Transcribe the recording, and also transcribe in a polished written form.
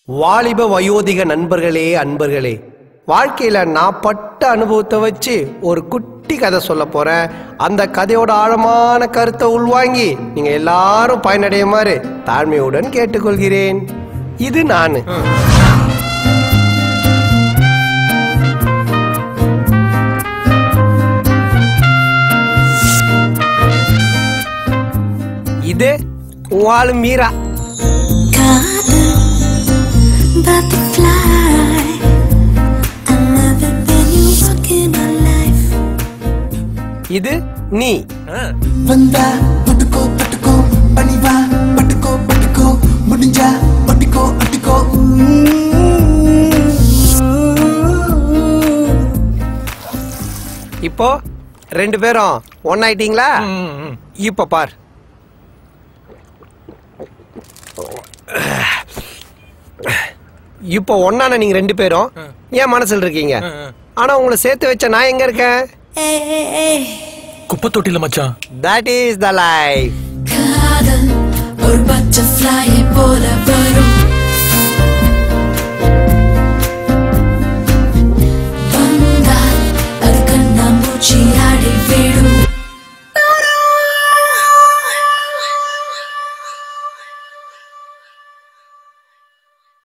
வாலிப வயோதிக நண்பர்களே, அன்பர்களே, வாழ்க்கையில நான் பட்ட அனுபவத்தை வச்சு ஒரு குட்டி கதை சொல்ல போறேன். அந்த கதையோட ஆழமான கருத்தை உள்வாங்கி நீங்க எல்லாரும் பயனடையுமாறு தாழ்மையுடன் கேட்டுக்கொள்கிறேன். இது நானு. இது வாழு மீரா. இது நீ. வந்தா பட்டுக்கோ பட்டுக்கோ பணிவா பட்டுக்கோ பட்டுக்கோ முடிஞ்சா பட்டுக்கோ அட்டுக்கோ. இப்போ ரெண்டு பேரும் ஒன்னாயிட்டீங்களா? இப்ப பார். இப்போ ஒன்னான நீங்க ரெண்டு பேரும் ஏன் மனசுல இருக்கீங்க? ஆனா உங்களை சேர்த்து வச்ச நான் எங்க இருக்கேன்? குப்பை தொட்டில மச்சான். That is the life. காதல் ஒரு பட்டர்ஃப்ளை போல வரும்.